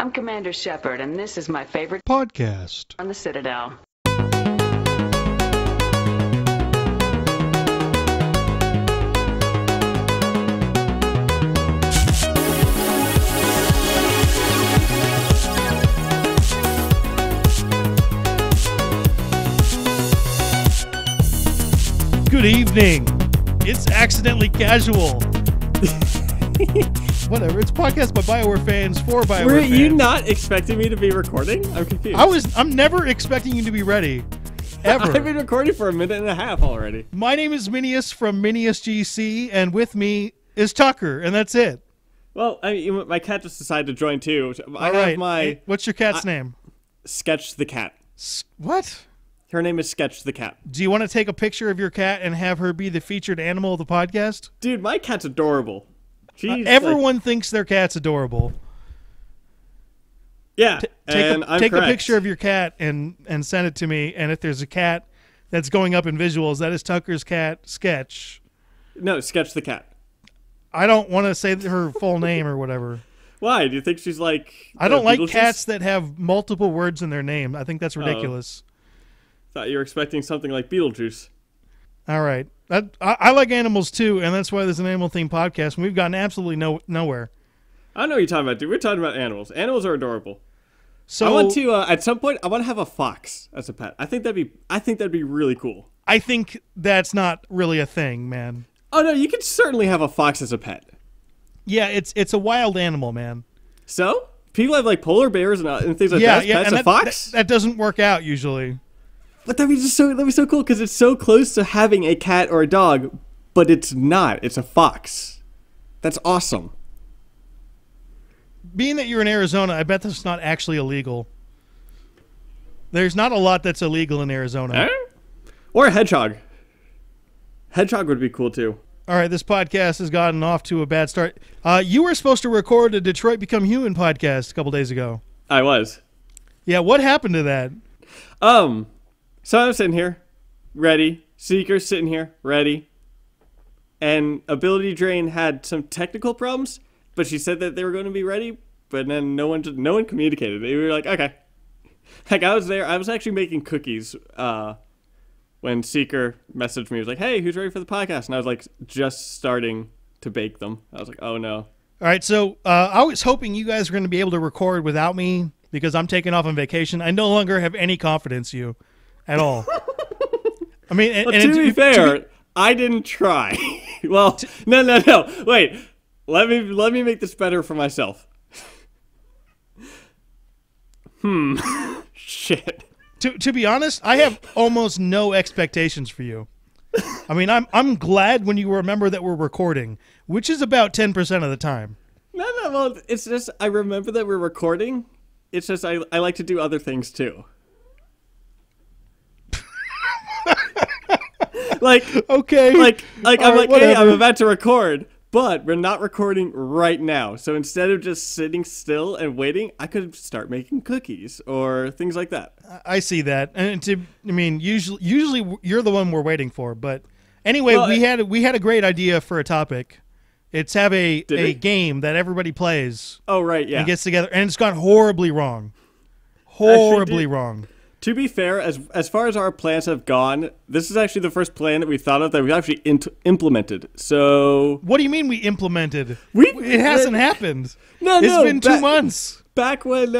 I'm Commander Shepard, and this is my favorite podcast on the Citadel. Good evening. It's accidentally casual. Whatever. It's a podcast by BioWare fans for BioWare fans. Were you not expecting me to be recording? I'm confused. I'm never expecting you to be ready. Ever. I've been recording for a minute and a half already. My name is Minius from Minius GC, and with me is Tucker, and that's it. Well, I mean, my cat just decided to join too. What's your cat's name? Sketch the cat. What? Her name is Sketch the cat. Do you want to take a picture of your cat and have her be the featured animal of the podcast? Dude, my cat's adorable. Everyone thinks their cat's adorable. Yeah, take a picture of your cat and send it to me. And if there's a cat that's going up in visuals, that is Tucker's cat, Sketch. No, Sketch the cat. I don't want to say her full name or whatever. Why? Do you think she's like... I don't like cats that have multiple words in their name. I think that's ridiculous. Thought you were expecting something like Beetlejuice. All right. I like animals too, and that's why there's an animal-themed podcast, and we've gotten absolutely nowhere. I know what you're talking about, dude. We're talking about animals. Animals are adorable. So I want to, at some point, I want to have a fox as a pet. I think that'd be really cool. I think that's not really a thing, man. Oh, no, you could certainly have a fox as a pet. Yeah, it's a wild animal, man. So? People have, like, polar bears and things like that. Yeah, pets, a fox? That doesn't work out, usually. But that'd be so cool, because it's so close to having a cat or a dog, but it's not. It's a fox. That's awesome. Being that you're in Arizona, I bet that's not actually illegal. There's not a lot that's illegal in Arizona. Or a hedgehog. Hedgehog would be cool, too. All right, this podcast has gotten off to a bad start. You were supposed to record a Detroit Become Human podcast a couple days ago. I was. Yeah, what happened to that? So I'm sitting here, ready. Seeker's sitting here, ready. And Ability Drain had some technical problems, but she said that they were going to be ready, but then no one communicated. They were like, okay. Like, I was there. I was actually making cookies when Seeker messaged me. He was like, hey, who's ready for the podcast? And I was like, just starting to bake them. I was like, oh, no. All right, so I was hoping you guys were going to be able to record without me because I'm taking off on vacation. I no longer have any confidence in you. At all. I mean, to be fair, I didn't try. Well, no. Wait, let me make this better for myself. Shit. To be honest, I have almost no expectations for you. I mean, I'm glad when you remember that we're recording, which is about 10% of the time. No. Well, it's just I remember that we're recording. It's just I like to do other things too. Okay. I'm like, whatever. hey, I'm about to record, but we're not recording right now. So instead of just sitting still and waiting, I could start making cookies or things like that. I see that. And usually you're the one we're waiting for. But anyway, we had a great idea for a topic. It's have a game that everybody plays. Oh, right, yeah. And gets together, and it's gone horribly wrong. Horribly wrong. To be fair, as far as our plans have gone, this is actually the first plan that we thought of that we actually implemented. So, what do you mean we implemented? It hasn't happened. No, it's been 2 months. Back when it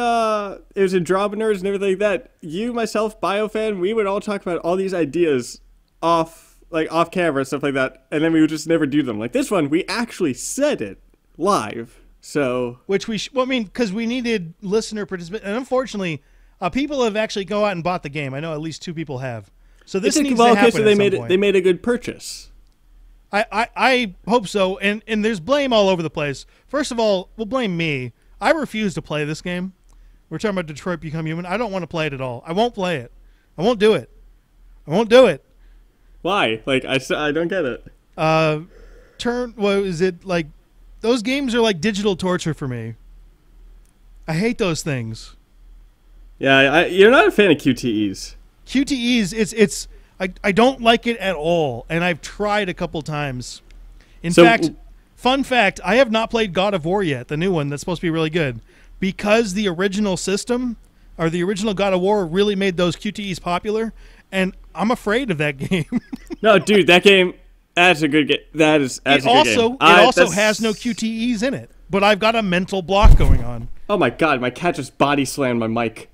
was Andromeners and everything like that, you, myself, BioFan, we would all talk about all these ideas off camera, stuff like that, and then we would just never do them. Like this one, we actually said it live. So, because we needed listener participation, and unfortunately. People have actually go out and bought the game. I know at least 2 people have. So this needs to happen. So they made a good purchase. I hope so. And there's blame all over the place. First of all, we'll blame me. I refuse to play this game. We're talking about Detroit Become Human. I don't want to play it at all. I won't play it. I won't do it. I won't do it. Why? Like I don't get it. What is it like? Those games are like digital torture for me. I hate those things. Yeah, you're not a fan of QTEs. QTEs, I don't like it at all, and I've tried a couple times. In fact, fun fact, I have not played God of War yet, the new one that's supposed to be really good. because the original system or the original God of War really made those QTEs popular, and I'm afraid of that game. No, dude, that game, that's a good game. That's a good game. It also has no QTEs in it, but I've got a mental block going on. Oh my god, my cat just body slammed my mic.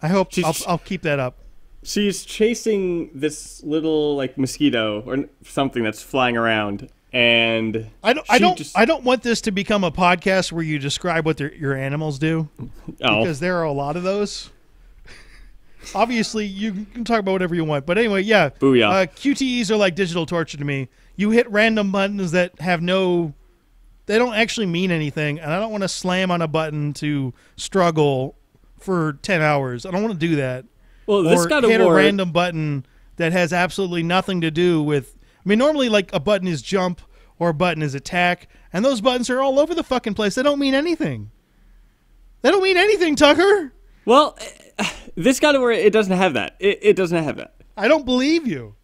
I hope I'll keep that up. She's chasing this little like mosquito or something that's flying around, and I don't want this to become a podcast where you describe what your animals do, because there are a lot of those. Obviously, you can talk about whatever you want, but anyway, yeah. Booyah. QTEs are like digital torture to me. You hit random buttons that have they don't actually mean anything, and I don't want to slam on a button to struggle for 10 hours. I don't want to do that. Well, this or hit a random button that has absolutely nothing to do with... I mean, normally, like, a button is jump or a button is attack, and those buttons are all over the fucking place. They don't mean anything. They don't mean anything, Tucker! Well, this God of War, it doesn't have that. It doesn't have that. I don't believe you.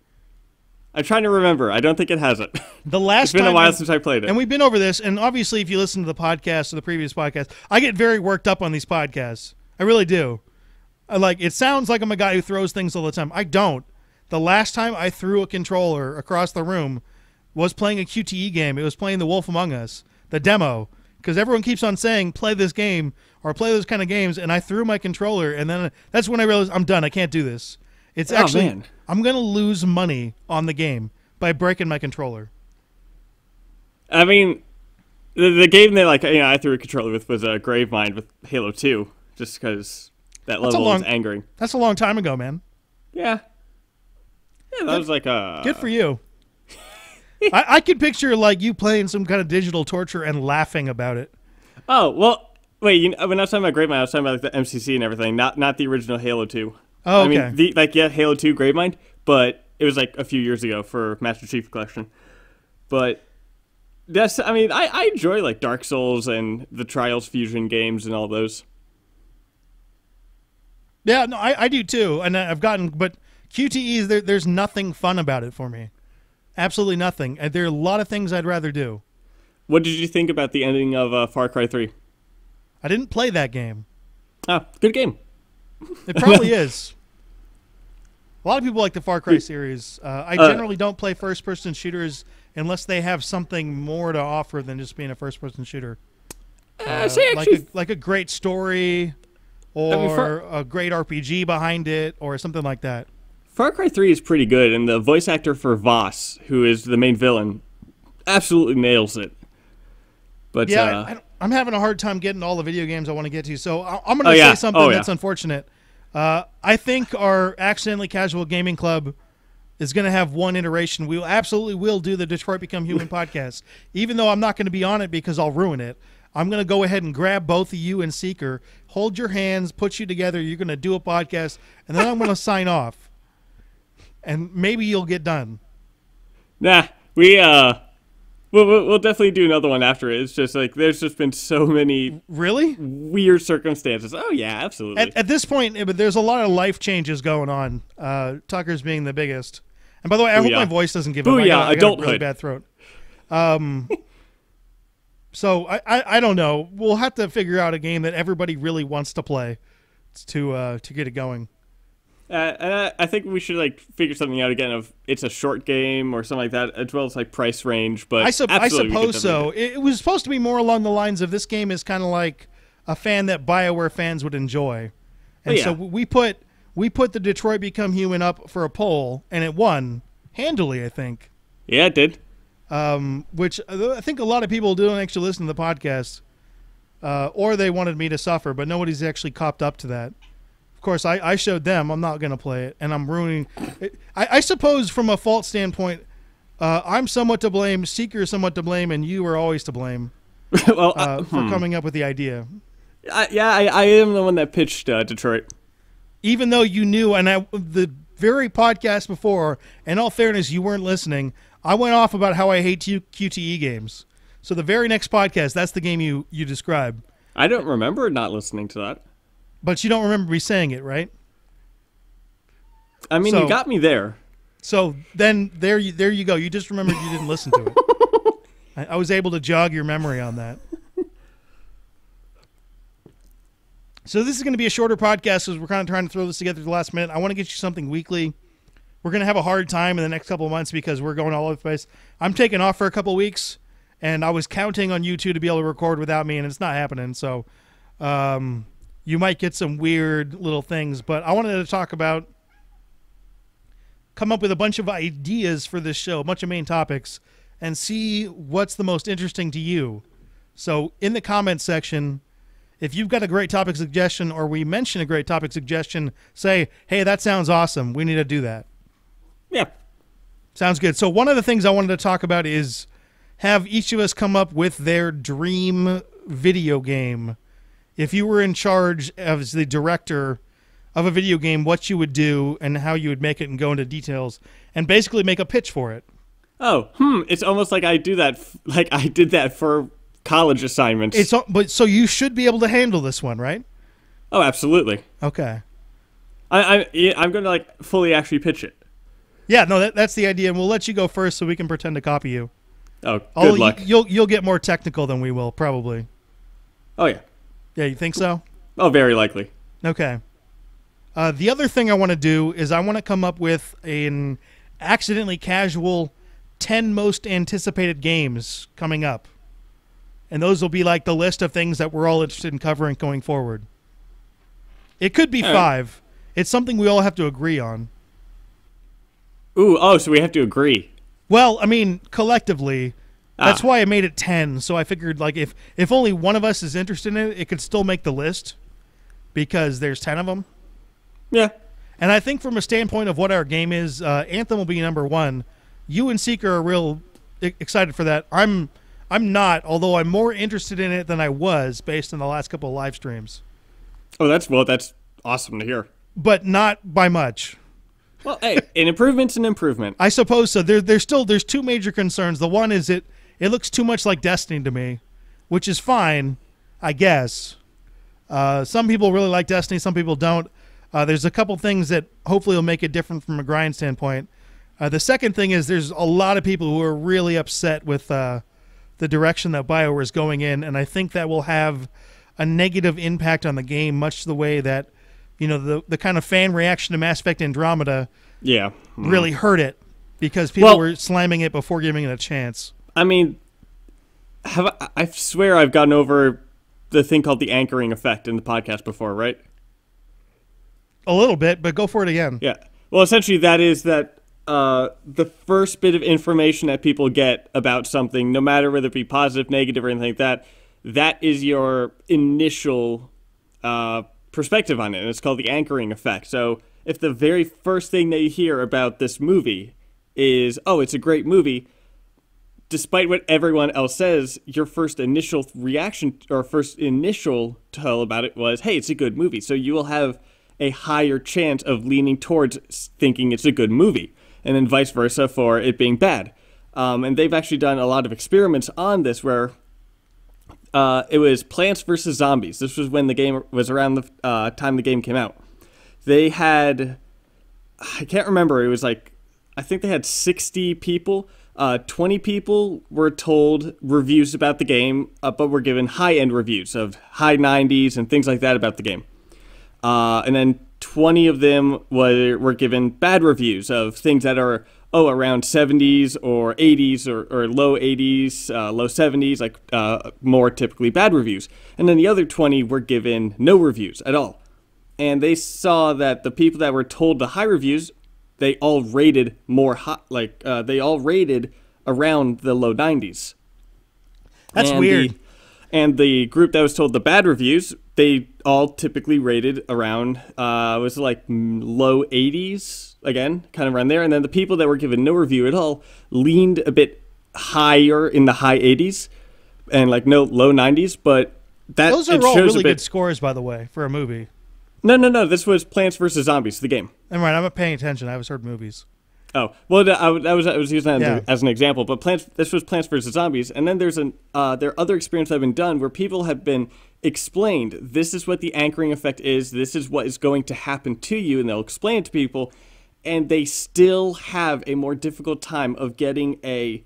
I'm trying to remember. I don't think it has it. It's been a while since I played it. And we've been over this, and obviously if you listen to the podcast or the previous podcast, I get very worked up on these podcasts. I really do. It sounds like I'm a guy who throws things all the time. I don't. The last time I threw a controller across the room was playing a QTE game. It was playing The Wolf Among Us, the demo, because everyone keeps on saying, play this game or play those kind of games, and I threw my controller, and then that's when I realized I'm done. I can't do this. It's man. I'm going to lose money on the game by breaking my controller. I mean, the game that I threw a controller with was Gravemind with Halo 2, just because that level was angering. That's a long time ago, man. Yeah. Yeah, that was like a... Good for you. I could picture you playing some kind of digital torture and laughing about it. Oh, well, wait, when I was talking about Gravemind, I was talking about the MCC and everything, not the original Halo 2. Oh, okay. I mean, Halo 2 Gravemind, but it was a few years ago for Master Chief Collection. But I enjoy Dark Souls and the Trials Fusion games and all those. Yeah, no, I do too, and but QTEs, there's nothing fun about it for me. Absolutely nothing. And there are a lot of things I'd rather do. What did you think about the ending of Far Cry 3? I didn't play that game. Oh, good game. It probably is. A lot of people like the Far Cry series. I generally don't play first-person shooters unless they have something more to offer than just being a first-person shooter. Like a great story or a great RPG behind it or something like that. Far Cry 3 is pretty good, and the voice actor for Voss, who is the main villain, absolutely nails it. But yeah, I'm having a hard time getting all the video games I want to get to, so I'm going to say something that's unfortunate. I think our Accidentally Casual Gaming Club is going to have one iteration. We absolutely will do the Detroit Become Human podcast, even though I'm not going to be on it because I'll ruin it. I'm going to go ahead and grab both of you and Seeker, hold your hands, put you together. You're going to do a podcast, and then I'm going to sign off. And maybe you'll get done. Nah, we'll definitely do another one after it. It's just there's just been so many really weird circumstances. Oh yeah, absolutely. At this point, there's a lot of life changes going on. Tucker's being the biggest. And by the way, I hope my voice doesn't give up. I got a really bad throat. So I don't know. We'll have to figure out a game that everybody really wants to play to get it going. And I think we should figure something out again of it's a short game or something like that, as well as price range. But I suppose so. It was supposed to be more along the lines of this game is kind of like a fan that BioWare fans would enjoy, and so we put the Detroit Become Human up for a poll, and it won handily, I think. Yeah, it did. Which I think a lot of people don't actually listen to the podcast, or they wanted me to suffer, but nobody's actually copped up to that. Of course, I showed them. I'm not going to play it, and I'm ruining it. I suppose from a fault standpoint, I'm somewhat to blame, Seeker is somewhat to blame, and you are always to blame for coming up with the idea. I am the one that pitched Detroit. Even though you knew, and the very podcast before, in all fairness, you weren't listening, I went off about how I hate QTE games. So the very next podcast, that's the game you described. I don't remember not listening to that. But you don't remember me saying it, right? I mean, you got me there. So then there you go. You just remembered you didn't listen to it. I was able to jog your memory on that. So this is going to be a shorter podcast because we're kind of trying to throw this together at the last minute. I want to get you something weekly. We're going to have a hard time in the next couple of months because we're going all over the place. I'm taking off for a couple of weeks, and I was counting on you two to be able to record without me, and it's not happening. So you might get some weird little things, but I wanted to come up with a bunch of ideas for this show, a bunch of main topics, and see what's the most interesting to you. So in the comments section, if you've got a great topic suggestion or we mention a great topic suggestion, say, hey, that sounds awesome. We need to do that. Yeah. Sounds good. So one of the things I wanted to talk about is have each of us come up with their dream video game. If you were in charge as the director of a video game, what you would do and how you would make it and go into details and basically make a pitch for it. Oh, it's almost like I do that, like I did that for college assignments. But so you should be able to handle this one, right? Oh, absolutely. Okay. I'm going to like fully actually pitch it. Yeah, no, that's the idea, and we'll let you go first so we can pretend to copy you. Oh, good luck. You'll get more technical than we will, probably. Oh, yeah. Yeah, you think so? Oh, very likely. Okay. The other thing I want to do is I want to come up with an accidentally casual 10 most anticipated games coming up. And those will be like the list of things that we're all interested in covering going forward. It could be 5. It's something we all have to agree on. So we have to agree. Well, I mean, collectively, that's why I made it 10. So I figured, like, if only one of us is interested in it, it could still make the list because there's 10 of them. Yeah. And I think from a standpoint of what our game is, Anthem will be number 1. You and Seeker are real excited for that. I'm not, although I'm more interested in it than I was based on the last couple of live streams. Oh, that's awesome to hear. But not by much. Well, hey, an improvement's an improvement. I suppose so. There's 2 major concerns. The one is it looks too much like Destiny to me, which is fine, I guess. Some people really like Destiny, some people don't. There's a couple things that hopefully will make it different from a grind standpoint. The second thing is there's a lot of people who are really upset with the direction that BioWare is going in, and I think that will have a negative impact on the game, much the way that, you know, the kind of fan reaction to Mass Effect Andromeda really hurt it because people were slamming it before giving it a chance. I mean, I swear I've gotten over the thing called the anchoring effect in the podcast before, right? A little bit, but go for it again. Yeah. Well, essentially that is that the first bit of information that people get about something, no matter whether it be positive, negative, or anything like that, that is your initial perspective on it, and it's called the anchoring effect. So if the very first thing that you hear about this movie is, oh, it's a great movie, despite what everyone else says, your first initial reaction or first initial tell about it was, hey, it's a good movie. So you will have a higher chance of leaning towards thinking it's a good movie, and then vice versa for it being bad. And they've actually done a lot of experiments on this where it was Plants vs. Zombies. This was when the game was around the time the game came out. They had, I can't remember, it was like, I think they had 60 people. 20 people were told reviews about the game, but were given high-end reviews of high 90s and things like that about the game. And then 20 of them were given bad reviews of things that are, around 70s or 80s or low 80s, low 70s, like more typically bad reviews. And then the other 20 were given no reviews at all. And they saw that the people that were told the high reviews, they all rated more hot, they all rated around the low 90s. That's weird. And the group that was told the bad reviews, they all typically rated around, low 80s, again, kind of around there. And then the people that were given no review at all leaned a bit higher in the high 80s and low 90s. But those are all really good scores, by the way, for a movie. No. This was Plants vs. Zombies, the game. I'm right. I'm not paying attention. I was heard movies. Oh, well, I was using that as an example, but this was Plants vs. Zombies, and then there are other experiments that have been done where people have been explained, this is what the anchoring effect is, this is what is going to happen to you, and they'll explain it to people, and they still have a more difficult time of getting a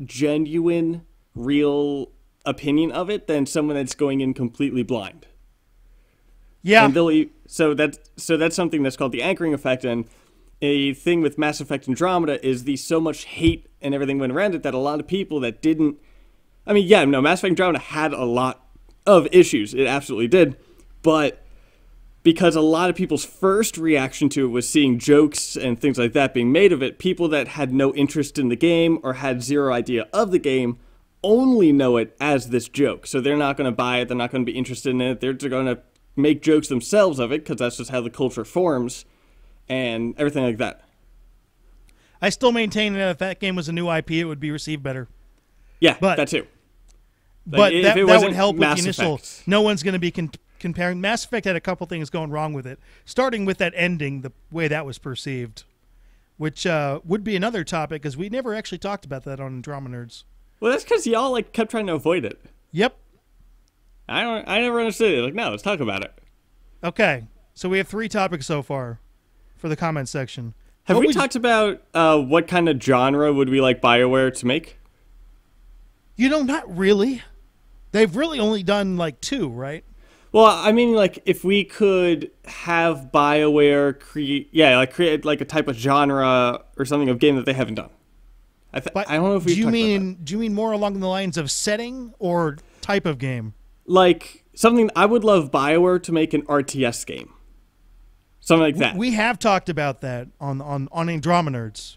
genuine, real opinion of it than someone that's going in completely blind. Yeah. And so that's something that's called the anchoring effect. And a thing with Mass Effect Andromeda is so much hate and everything went around it that a lot of people that didn't. I mean, yeah, no, Mass Effect Andromeda had a lot of issues. It absolutely did, but because a lot of people's first reaction to it was seeing jokes and things like that being made of it, people that had no interest in the game or had zero idea of the game only know it as this joke. So they're not going to buy it. They're not going to be interested in it. They're going to make jokes themselves of it because that's just how the culture forms and everything like that. I still maintain that if that game was a new IP, it would be received better. Yeah, that too. But that would help with the initial. Effect. No one's going to be comparing. Mass Effect had a couple things going wrong with it, starting with that ending, the way that was perceived, which would be another topic because we never actually talked about that on Andromeda Nerds. Well, that's because y'all kept trying to avoid it. Yep. I never understood it. No, let's talk about it. Okay, so we have 3 topics so far for the comment section. Have we talked about what kind of genre would we like BioWare to make? Not really. They've really only done 2, right? Well, I mean, if we could have BioWare create a type of genre or something of game that they haven't done. I don't know if we. Do you mean more along the lines of setting or type of game? Something I would love BioWare to make an RTS game. Something like that. We have talked about that on Andromeda Nerds.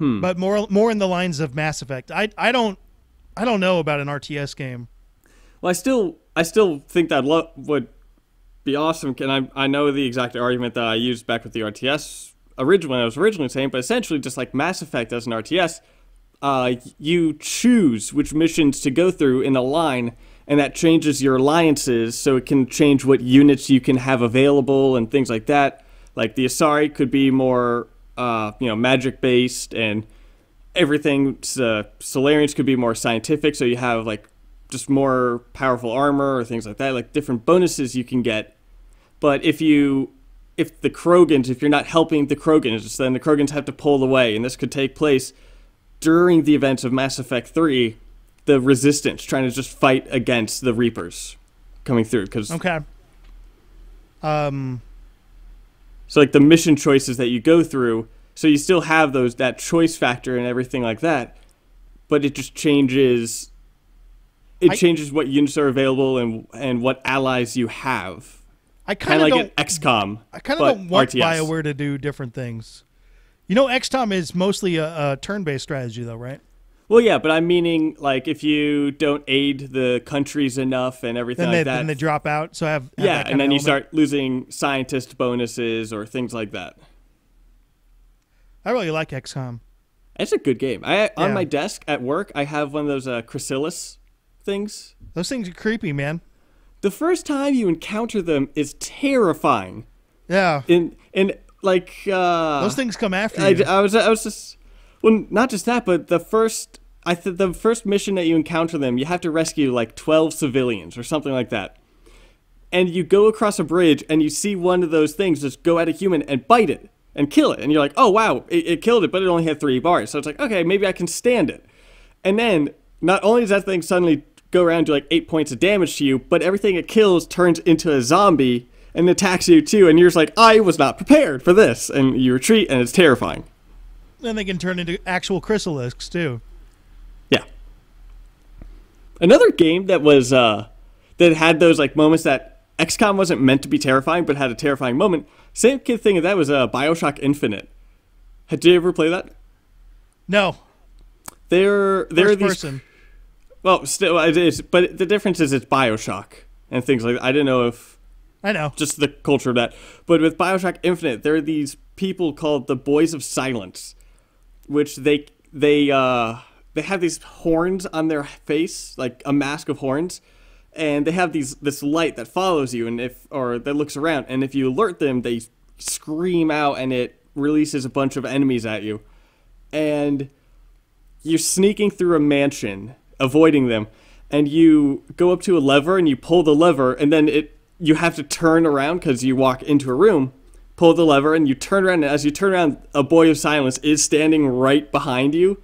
But more in the lines of Mass Effect. I don't know about an RTS game. Well, I still think that would be awesome. And I know the exact argument that I used back with the RTS when I was originally saying, but essentially just like Mass Effect as an RTS, you choose which missions to go through in a line, and that changes your alliances, so it can change what units you can have available and things like that. Like the Asari could be more, magic based, and everything. Solarians could be more scientific, so you have just more powerful armor or things like that, like different bonuses you can get. But if the Krogans, if you're not helping the Krogans, then the Krogans have to pull away, and this could take place during the events of Mass Effect 3, the Resistance trying to just fight against the Reapers coming through. Okay. So the mission choices that you go through, so you still have that choice factor and everything like that, but it just changes. It changes what units are available and what allies you have. I kind of an XCOM. I kind of don't want RTS. BioWare to do different things. XCOM is mostly a turn-based strategy, though, right? Well, yeah, but I'm meaning if you don't aid the countries enough and everything like that, then they drop out. So have yeah, and then you start losing scientist bonuses or things like that. I really like XCOM. It's a good game. On my desk at work, I have one of those chrysalis things. Those things are creepy, man. The first time you encounter them is terrifying. Yeah. Those things come after you. I was just, well, not just that, but the first mission that you encounter them, you have to rescue 12 civilians or something like that. And you go across a bridge and you see one of those things just go at a human and bite it and kill it. And you're like, oh, wow, it killed it, but it only had 3 bars. So it's like, okay, maybe I can stand it. And then not only does that thing suddenly go around to 8 points of damage to you, but everything it kills turns into a zombie and attacks you too, and you're just like, I was not prepared for this, and you retreat, and it's terrifying. Then they can turn into actual chrysalisks too. Yeah. Another game that was that had those moments that XCOM wasn't meant to be terrifying, but had a terrifying moment. Same thing as that was BioShock Infinite. Did you ever play that? No. There are these person. Well, still it is, but the difference is it's BioShock and things like that. I didn't know if I know. Just the culture of that. But with BioShock Infinite, there are these people called the Boys of Silence, which they have these horns on their face, like a mask of horns, and they have this light that follows you or that looks around, and if you alert them, they scream out and it releases a bunch of enemies at you. And you're sneaking through a mansion, avoiding them, and you go up to a lever and you pull the lever, and then you have to turn around because you walk into a room, pull the lever, and you turn around, and as you turn around, a Boy of Silence is standing right behind you,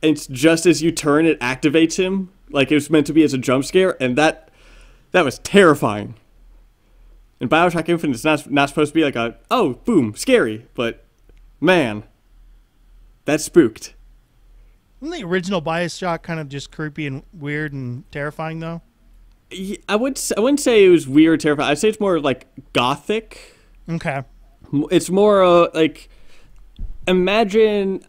and just as you turn, it activates him, like it was meant to be as a jump scare, and that was terrifying. And Bioshock Infinite's not supposed to be like oh, boom, scary. But, man, that's spooked. Wasn't the original Bioshock kind of just creepy and weird and terrifying, though? I wouldn't say it was weird, terrifying. I'd say it's more like gothic. Okay. It's more like, imagine,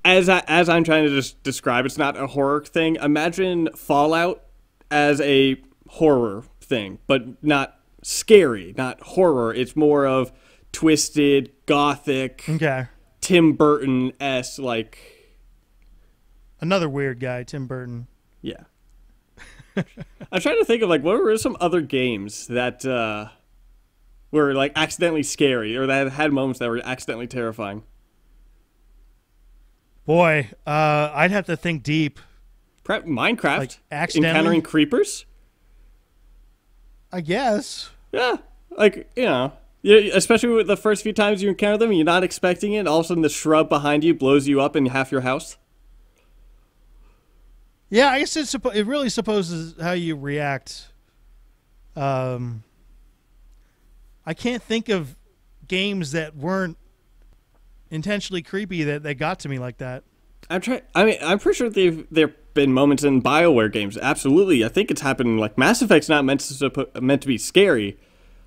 as I'm trying to just describe, it's not a horror thing. Imagine Fallout as a horror thing, but not scary, not horror. It's more of twisted, gothic, Okay. Tim Burton-esque, like... Another weird guy, Tim Burton. Yeah. I'm trying to think of, like, what were some other games that were, like, accidentally scary, or that had moments that were accidentally terrifying? Boy, I'd have to think deep. Minecraft? Like, accidentally? Encountering creepers? I guess. Yeah. Like, yeah, especially with the first few times you encounter them, and you're not expecting it, and all of a sudden the shrub behind you blows you up in half your house. Yeah, I guess it really supposes how you react. I can't think of games that weren't intentionally creepy that got to me like that. I'm pretty sure there've been moments in BioWare games. Absolutely, I think it's happened. Like Mass Effect's not meant to be scary,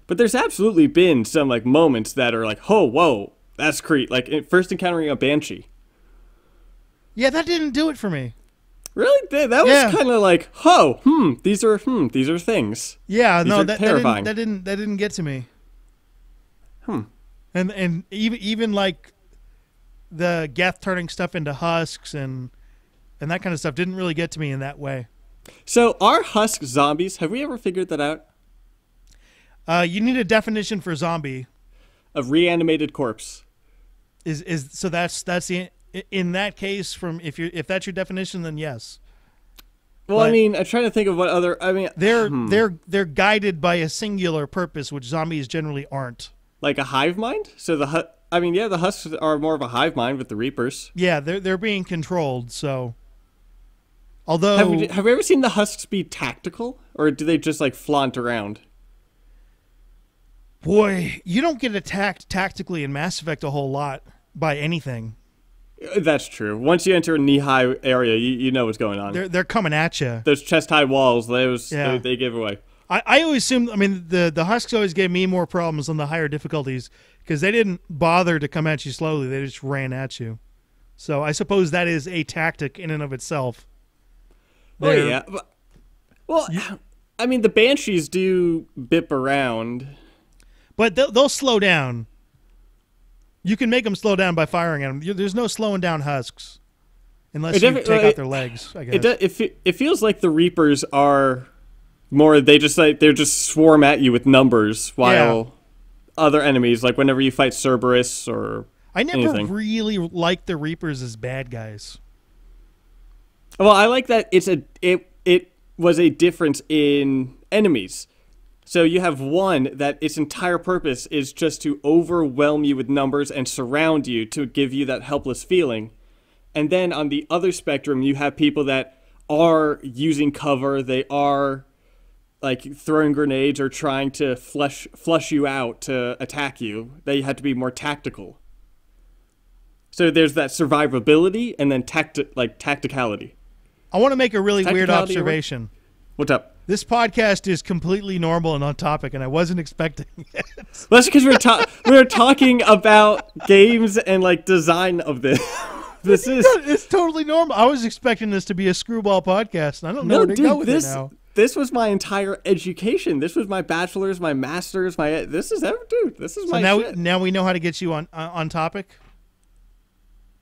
but there's absolutely been some like moments that are like, oh, whoa, that's creepy. Like first encountering a banshee. Yeah, that didn't do it for me. Really? That was kind of like, these are things. Yeah, these no, are terrifying. That didn't get to me. And even like the Geth turning stuff into husks and that kind of stuff didn't really get to me in that way. So are husks zombies? Have we ever figured that out? You need a definition for zombie. A reanimated corpse. So that's the in that case if that's your definition, then yes. Well, but, I mean, I'm trying to think of what other. I mean, they're guided by a singular purpose, which zombies generally aren't. Like a hive mind. So the husks are more of a hive mind with the Reapers. Yeah, they're being controlled. So, although have we ever seen the husks be tactical, or do they just like flaunt around? Boy, you don't get attacked tactically in Mass Effect a whole lot by anything. That's true. Once you enter a knee-high area, you know what's going on. They're coming at you. Those chest-high walls, they give away. I always assumed, I mean, the husks always gave me more problems on the higher difficulties because they didn't bother to come at you slowly. They just ran at you. So I suppose that is a tactic in and of itself. Yeah. Well, I mean, the Banshees do bip around. But they'll slow down. You can make them slow down by firing at them. There's no slowing down husks. Unless you take out their legs, I guess. It feels like the Reapers are more, they're just swarm at you with numbers, while other enemies, like whenever you fight Cerberus or I never anything. really liked the Reapers as bad guys. Well, I like that it was a difference in enemies. So you have one that its entire purpose is just to overwhelm you with numbers and surround you to give you that helpless feeling. And then on the other spectrum, you have people that are using cover. They are like throwing grenades or trying to flush you out to attack you. They have to be more tactical. So there's that survivability and then tacticality. I want to make a really weird observation. What's up? This podcast is completely normal and on topic, and I wasn't expecting it. Well, that's because we were talking about games and like design of this. It's totally normal. I was expecting this to be a screwball podcast, and I don't know where to go with it now. This was my entire education. This was my bachelor's, my master's, this is my shit. Now we know how to get you on topic.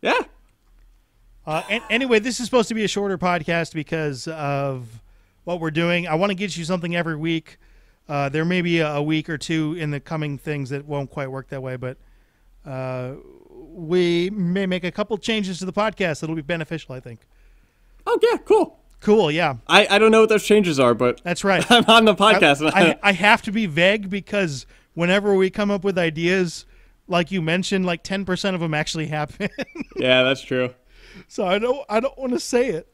Yeah. Anyway, this is supposed to be a shorter podcast because of what we're doing. I want to get you something every week. There may be a week or two in the coming things that won't quite work that way, but we may make a couple changes to the podcast that'll be beneficial, I think. Oh, yeah, cool. Cool, yeah. I don't know what those changes are, but that's right. I'm on the podcast. I have to be vague because whenever we come up with ideas, like you mentioned, like 10% of them actually happen. Yeah, that's true. So I don't want to say it.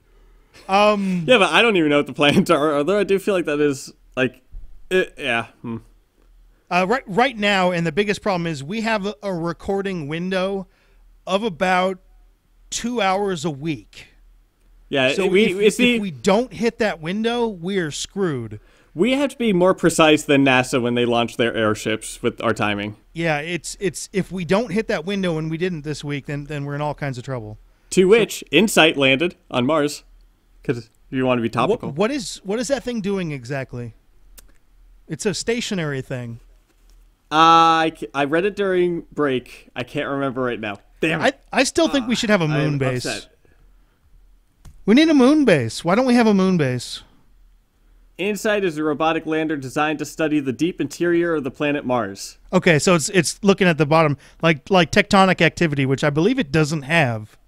Yeah, but I don't even know what the plans are. Although I do feel like that is like, yeah. Right now, and the biggest problem is we have a recording window of about 2 hours a week. Yeah, So if we don't hit that window, we're screwed. We have to be more precise than NASA when they launch their airships with our timing. Yeah, it's if we don't hit that window, and we didn't this week, then we're in all kinds of trouble. To which Insight landed on Mars, because you want to be topical. What is that thing doing exactly? It's a stationary thing. I read it during break. I can't remember right now. Damn it. I still think we should have a moon I'm base. upset. We need a moon base. Why don't we have a moon base? Insight is a robotic lander designed to study the deep interior of the planet Mars. Okay, so it's looking at the bottom, like tectonic activity, which I believe it doesn't have.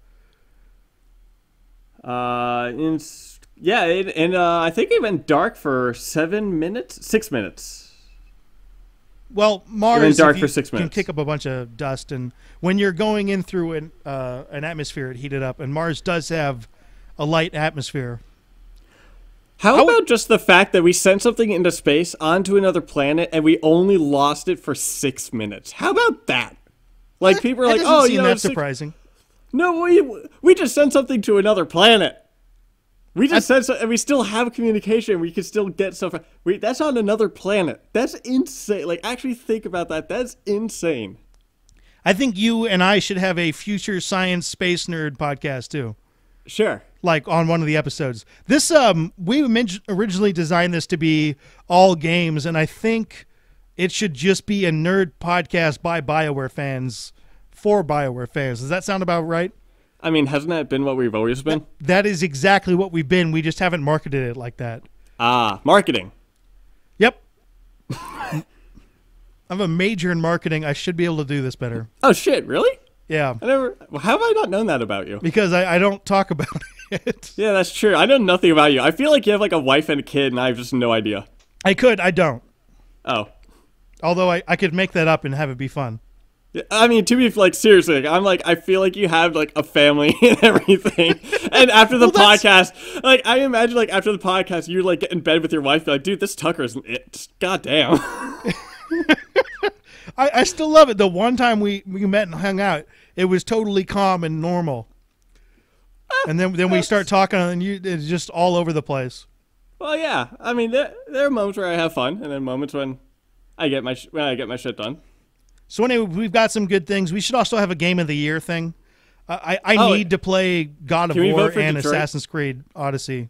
I think it went dark for 6 minutes. Well, Mars It went dark if for you 6 can minutes. kick up a bunch of dust, and when you're going in through an atmosphere, it heated up, and Mars does have a light atmosphere. How about just the fact that we sent something into space onto another planet and we only lost it for 6 minutes? How about that? Like, people are like, doesn't oh, seem you know, that it's like- surprising. No, we just sent something to another planet. We just sent and we still have communication. We can still get stuff. That's on another planet. That's insane. Like, actually think about that. That's insane. I think you and I should have a future science space nerd podcast too. Sure. Like on one of the episodes. This we originally designed this to be all games, and I think it should just be a nerd podcast by BioWare fans for BioWare fans. Does that sound about right? I mean, hasn't that been what we've always been? That is exactly what we've been. We just haven't marketed it like that. Marketing. Yep. I'm a major in marketing. I should be able to do this better. Oh shit! Really? Yeah. How have I not known that about you? Because I don't talk about it. Yeah, that's true. I know nothing about you. I feel like you have like a wife and a kid, and I have just no idea. I could. I don't. Oh. Although I could make that up and have it be fun. I mean, to be like seriously, I feel like you have like a family and everything. And after the podcast, like I imagine like after the podcast, you like get in bed with your wife, you're like, dude, this Tucker isn't it. Goddamn. I still love it. The one time we met and hung out, it was totally calm and normal. And then we start talking, and it's just all over the place. Well, yeah. I mean, there are moments where I have fun, and then moments when I get my shit done. So anyway, we've got some good things. We should also have a Game of the Year thing. I need to play God of War and Detroit? Assassin's Creed Odyssey.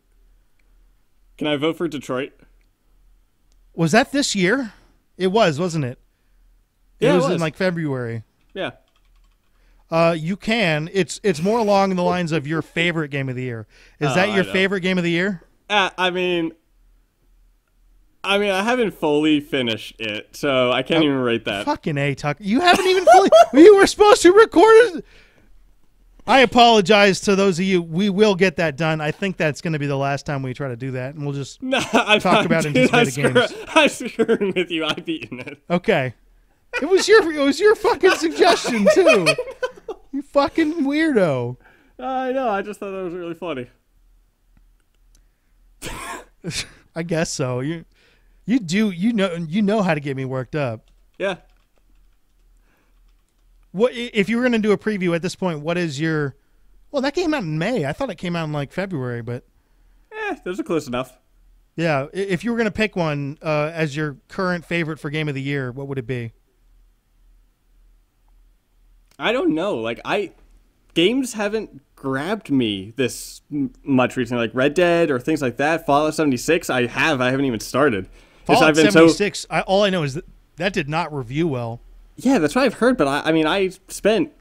Can I vote for Detroit? Was that this year? It was, wasn't it? Yeah, it was in like February. Yeah. You can. It's more along the lines of your favorite game of the year. Is that your favorite game of the year? I mean, I haven't fully finished it, so I can't even rate that. Fucking A, Tucker. You haven't even fully... You were supposed to record it. I apologize to those of you. We will get that done. I think that's going to be the last time we try to do that, and we'll just talk about anticipated games. I'm screwing with you. I've eaten it. Okay. It was your fucking suggestion, too. You fucking weirdo. I know. I just thought that was really funny. I guess so. You know how to get me worked up. Yeah. What if you were going to do a preview at this point? What is your? Well, that came out in May. I thought it came out in like February, but Those are close enough. yeah. If you were going to pick one as your current favorite for Game of the Year, what would it be? I don't know. Like games haven't grabbed me this much recently. Like Red Dead or things like that. Fallout 76. I haven't even started. Fallout 76. All I know is that did not review well. Yeah, that's what I've heard. But I spent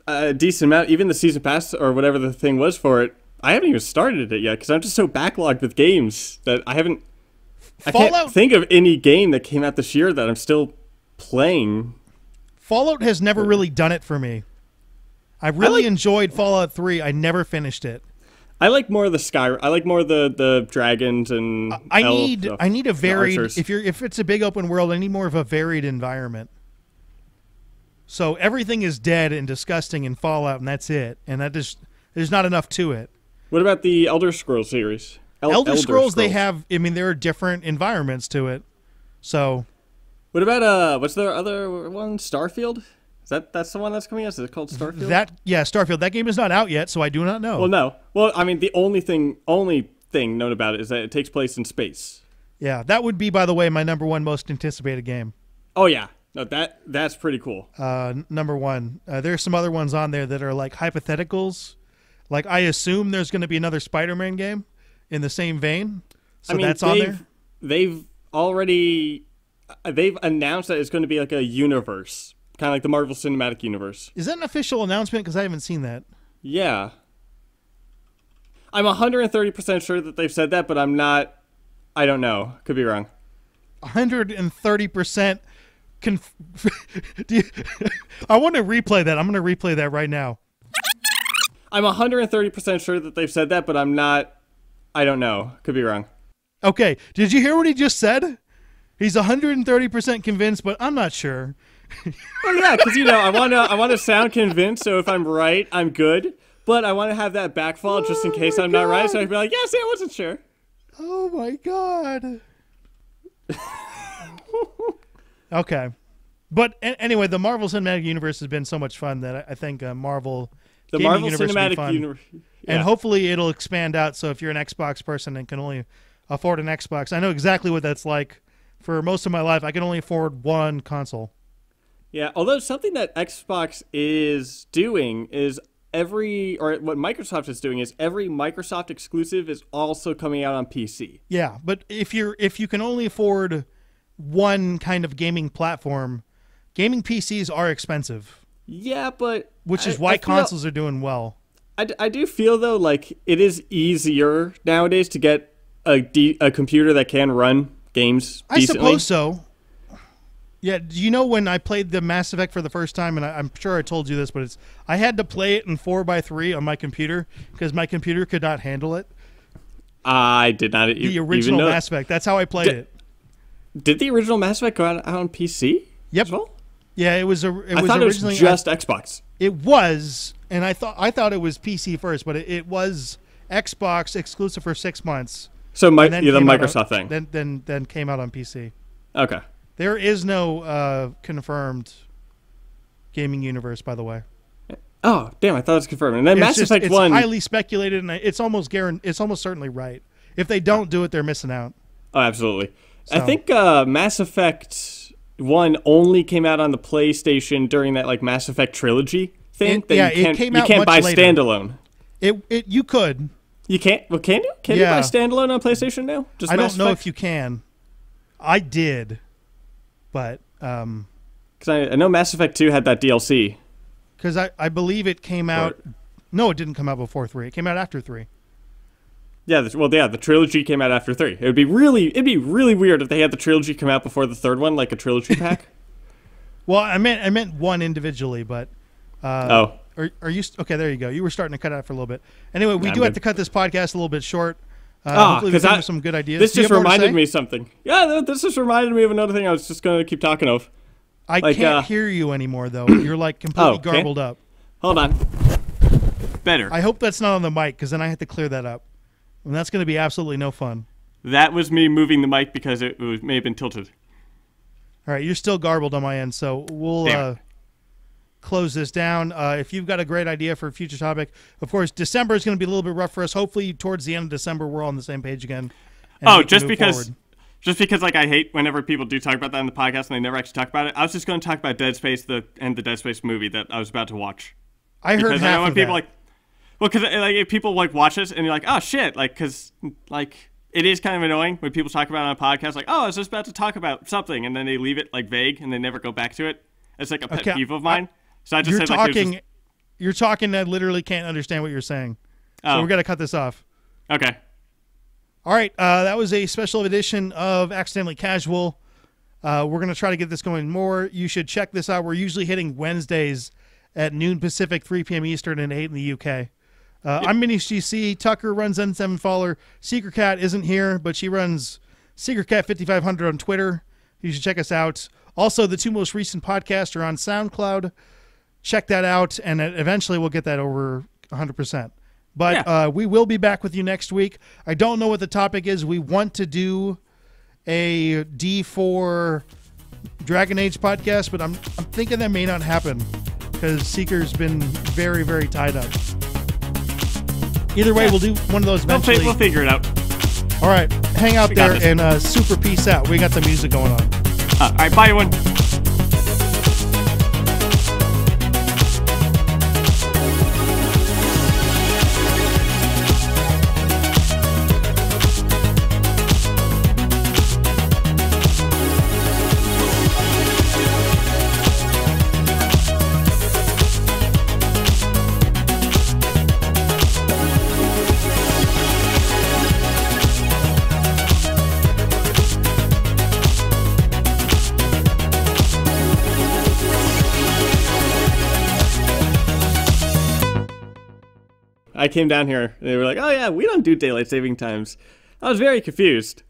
a decent amount, even the season pass or whatever the thing was for it. I haven't even started it yet because I'm just so backlogged with games that I haven't. I can't think of any game that came out this year that I'm still playing. Fallout has never really done it for me. I really enjoyed Fallout 3. I never finished it. I like more of the Sky. I like more of the dragons and. I need a varied. archers. If it's a big open world, I need more of a varied environment. So everything is dead and disgusting in Fallout, and that's it. And there's not enough to it. What about the Elder Scrolls series? Elder Scrolls, they have. I mean, there are different environments to it. So What about what's the other one? Starfield? That's the one that's coming out? Is it called Starfield? Starfield. That game is not out yet, so I do not know. Well, no. Well, I mean, the only thing known about it is that it takes place in space. Yeah, that would be, by the way, my number one most anticipated game. Oh yeah, no, that's pretty cool. Number one. There's some other ones on there that are like hypotheticals. Like I assume there's going to be another Spider-Man game in the same vein. So that's on there. They've announced that it's going to be like a universe. Kind of like the Marvel Cinematic Universe. Is that an official announcement? Because I haven't seen that. Yeah. I'm 130% sure that they've said that, but I'm not. I don't know. Could be wrong. 130%. I want to replay that. I'm going to replay that right now. I'm 130% sure that they've said that, but I'm not. I don't know. Could be wrong. Okay. Did you hear what he just said? He's 130% convinced, but I'm not sure. Oh yeah, because I want to sound convinced. So if I'm right, I'm good. But I want to have that backfall just in case I'm not right. So I can be like, yes, I wasn't sure. Oh my god. Okay, but anyway, the Marvel Cinematic Universe has been so much fun that I think the Marvel Cinematic Universe, and hopefully it'll expand out. So if you're an Xbox person and can only afford an Xbox, I know exactly what that's like. For most of my life, I can only afford one console. Yeah, although something that Xbox is doing is what Microsoft is doing is every Microsoft exclusive is also coming out on PC. Yeah, but if you can only afford one kind of gaming platform, gaming PCs are expensive. Yeah, but which is why consoles are doing well. I do feel though like it is easier nowadays to get a computer that can run games decently. I suppose so. Yeah, do you know when I played the Mass Effect for the first time, and I'm sure I told you this, but I had to play it in 4:3 on my computer because my computer could not handle it. I did not the original even know Mass Effect. That's how I played it. Did the original Mass Effect go out on PC? Yep. As well? Yeah, it was. I thought originally it was just Xbox. It was, and I thought it was PC first, but it was Xbox exclusive for 6 months. So the Microsoft thing. Then came out on PC. Okay. There is no confirmed gaming universe, by the way. Oh, damn! I thought it was confirmed. And then Mass Effect 1... It's highly speculated, and it's almost certainly right. If they don't do it, they're missing out. Oh, absolutely. So. I think Mass Effect 1 only came out on the PlayStation during that like Mass Effect trilogy thing. It came out you can't much buy later. standalone. You could. You can't? Well, can you? Can you buy standalone on PlayStation now? I don't know if you can. I did. But because I know Mass Effect 2 had that DLC. Because I believe it came out. No, it didn't come out before 3. It came out after 3. Yeah, the trilogy came out after 3. It'd be really weird if they had the trilogy come out before the third one, like a trilogy pack. Well, I meant one individually, but. Are you okay? There you go. You were starting to cut out for a little bit. Anyway, we do have to cut this podcast a little bit short. Hopefully we come with some good ideas. This just reminded me of something. Yeah, this just reminded me of another thing I was just going to keep talking of. I can't hear you anymore, though. You're like completely garbled up. Hold on. Better. I hope that's not on the mic, because then I have to clear that up. And that's going to be absolutely no fun. That was me moving the mic because it may have been tilted. All right, you're still garbled on my end, so we'll close this down. If you've got a great idea for a future topic, of course, December is going to be a little bit rough for us. Hopefully, towards the end of December, we're all on the same page again. Just because like I hate whenever people do talk about that in the podcast and they never actually talk about it. I was just going to talk about Dead Space and the Dead Space movie that I was about to watch. I heard half of that. Because like if people like watch this and you're like, oh shit, like because like it is kind of annoying when people talk about it on a podcast, like, oh, I was just about to talk about something, and then they leave it like vague and they never go back to it. It's like a pet peeve of mine. So I just said like you're talking. I literally can't understand what you're saying. So we're gonna cut this off. Okay. All right. That was a special edition of Accidentally Casual. We're gonna try to get this going more. You should check this out. We're usually hitting Wednesdays at noon Pacific, 3 p.m. Eastern, and 8 in the UK. I'm Minius GC. Tucker runs N7 Follower. Secret Cat isn't here, but she runs Secret Cat 5500 on Twitter. You should check us out. Also, the 2 most recent podcasts are on SoundCloud. Check that out, and eventually we'll get that over 100%. But we will be back with you next week. I don't know what the topic is. We want to do a D4 Dragon Age podcast, but I'm thinking that may not happen because Seeker's been very, very tied up. Either way, we'll do one of those eventually. We'll figure it out. All right, hang out there and super peace out. We got the music going on. All right, bye, everyone. I came down here, and they were like, oh yeah, we don't do daylight saving times. I was very confused.